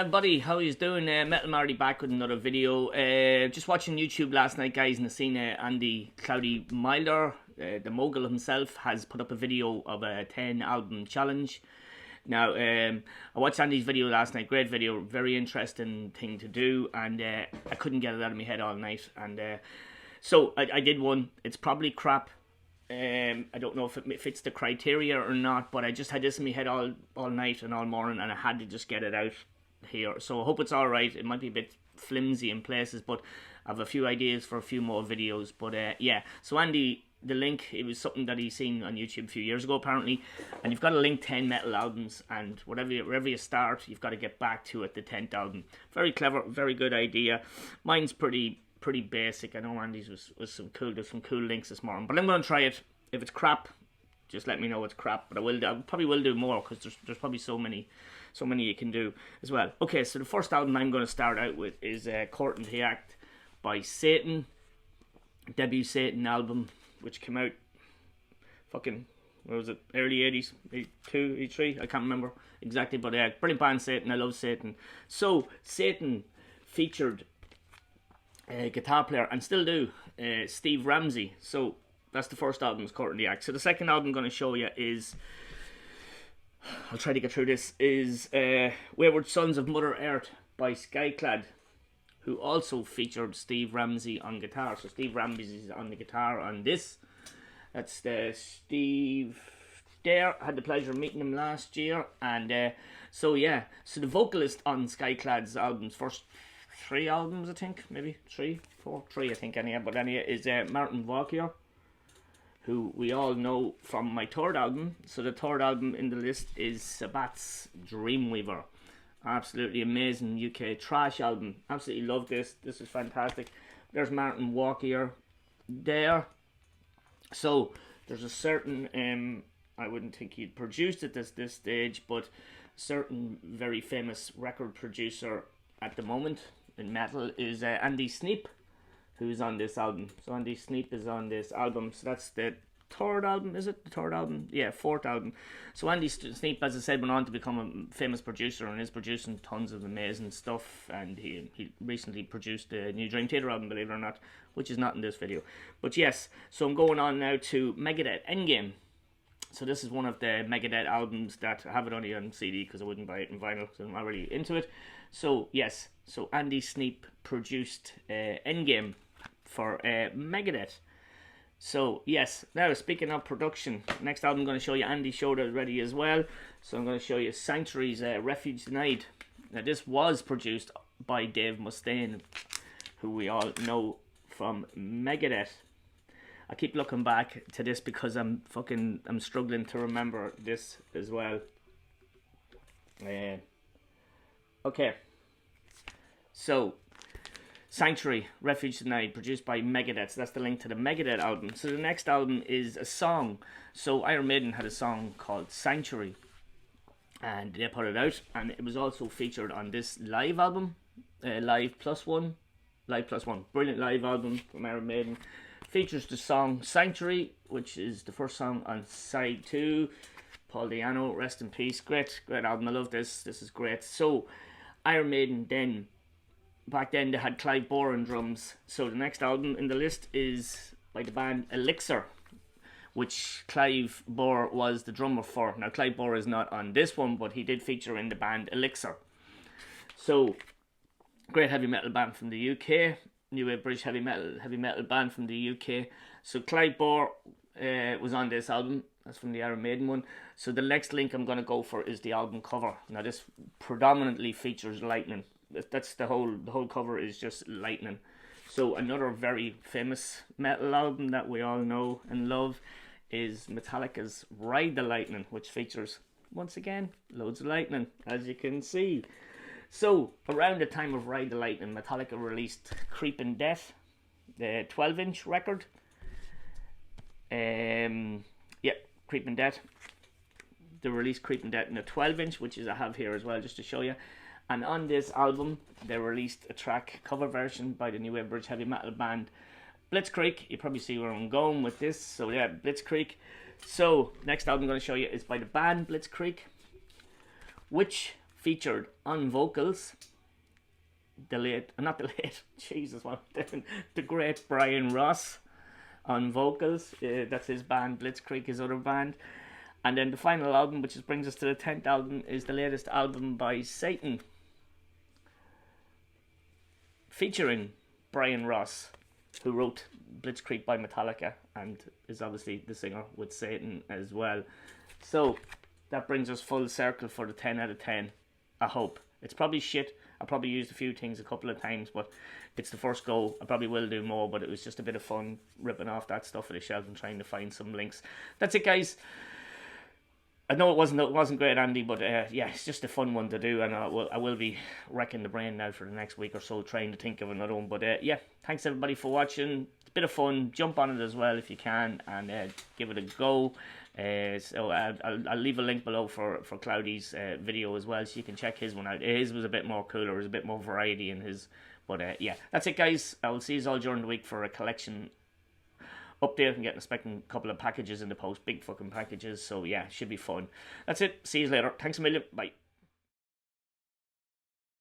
everybody, how you doing? Metal Marty back with another video. Just watching YouTube last night, guys, and I seen Andy Cloudy Milder, the mogul himself, has put up a video of a 10 album challenge. Now, I watched Andy's video last night, great video, very interesting thing to do, and I couldn't get it out of my head all night, and so I did one. It's probably crap. I don't know if it fits the criteria or not, but I just had this in my head all night and all morning, and I had to just get it out here. So I hope it's alright. It might be a bit flimsy in places, but I have a few ideas for a few more videos. But yeah, so Andy, the link, it was something that he's seen on YouTube a few years ago apparently, and you've got to link 10 metal albums, and wherever you start, you've got to get back to it, the 10th album. Very clever, very good idea. Mine's pretty basic. I know Andy's was some cool. There's some cool links this morning, but I'm going to try it. If it's crap, just let me know it's crap. But I probably will do more, because there's probably so many you can do as well. Okay, so the first album I'm going to start out with is Court and the Act by Satan, debut Satan album, which came out fucking, what was it, early 80s, 82, 83, I can't remember exactly, but yeah, brilliant band Satan, I love Satan. So Satan featured guitar player, and still do, Steve Ramsey. So that's the first album, is Court and the Act. So the second album I'm going to show you is, I'll try to get through this, is Wayward Sons of Mother Earth by Skyclad, who also featured Steve Ramsey on guitar. So Steve Ramsey is on the guitar on this. That's Steve there. I had the pleasure of meeting him last year, and so yeah, so the vocalist on Skyclad's albums, first 3 albums I think, maybe 3 I think anyhow, but anyhow, is Martin Walker, who we all know from my third album. So the third album in the list is Sabat's Dreamweaver. Absolutely amazing UK trash album. Absolutely love this. This is fantastic. There's Martin Walker there. So there's a certain, I wouldn't think he'd produced it at this stage, but certain very famous record producer at the moment in metal is Andy Sneap, who's on this album. So Andy Sneap is on this album. So that's the third album, is it? The third album? Yeah, fourth album. So Andy Sneap, as I said, went on to become a famous producer, and is producing tons of amazing stuff. And he recently produced the new Dream Theater album, believe it or not, which is not in this video. But yes, so I'm going on now to Megadeth Endgame. So this is one of the Megadeth albums that I have it only on CD because I wouldn't buy it in vinyl because I'm not really into it. So yes, so Andy Sneap produced Endgame for Megadeth. So yes, now speaking of production, next album I'm going to show you, Andy showed it already as well, so I'm going to show you Sanctuary's Refuge Denied. Now this was produced by Dave Mustaine, who we all know from Megadeth. I keep looking back to this because I'm struggling to remember this as well. Okay, so Sanctuary, Refuge Denied, produced by Megadeth. So that's the link to the Megadeth album. So the next album is a song. So Iron Maiden had a song called Sanctuary, and they put it out, and it was also featured on this live album, Live Plus One. Brilliant live album from Iron Maiden. Features the song Sanctuary, which is the first song on side 2. Paul Di'Anno, rest in peace. Great album. I love this. This is great. So Iron Maiden then, back then they had Clive Bohr on drums. So the next album in the list is by the band Elixir, which Clive Bohr was the drummer for. Now Clive Bohr is not on this one, but he did feature in the band Elixir. So great heavy metal band from the UK, new wave British heavy metal band from the UK. So Clive Bohr was on this album. That's from the Iron Maiden one. So the next link I'm going to go for is the album cover. Now this predominantly features lightning. That's the whole cover is just lightning. So another very famous metal album that we all know and love is Metallica's Ride the Lightning, which features, once again, loads of lightning, as you can see. So around the time of Ride the Lightning, Metallica released Creeping Death, the 12-inch record. Yeah, Creeping Death. They released Creeping Death in a 12-inch, which is I have here as well, just to show you. And on this album, they released a track cover version by the new wave British heavy metal band Blitzkrieg. You probably see where I'm going with this. So yeah, Blitzkrieg. So next album I'm going to show you is by the band Blitzkrieg, which featured on vocals Jesus, what I'm doing, the great Brian Ross on vocals. That's his band. Blitzkrieg, his other band. And then the final album, which brings us to the 10th album, is the latest album by Satan, featuring Brian Ross, who wrote Blitzkrieg by Metallica and is obviously the singer with Satan as well. So that brings us full circle for the 10 out of 10. I hope. It's probably shit. I probably used a few things a couple of times, but it's the first go. I probably will do more, but it was just a bit of fun ripping off that stuff of the shelf and trying to find some links. That's it, guys. I know it wasn't great, Andy, but yeah, it's just a fun one to do, and I will be wrecking the brain now for the next week or so, trying to think of another one. But yeah, thanks everybody for watching. It's a bit of fun. Jump on it as well if you can, and give it a go. So I'll leave a link below for Cloudy's video as well, so you can check his one out. His was a bit more cooler. There's a bit more variety in his. But yeah, that's it, guys. I will see you all during the week for a collection update. I'm expecting a couple of packages in the post, big fucking packages. So yeah, should be fun. That's it. See you later. Thanks a million. Bye.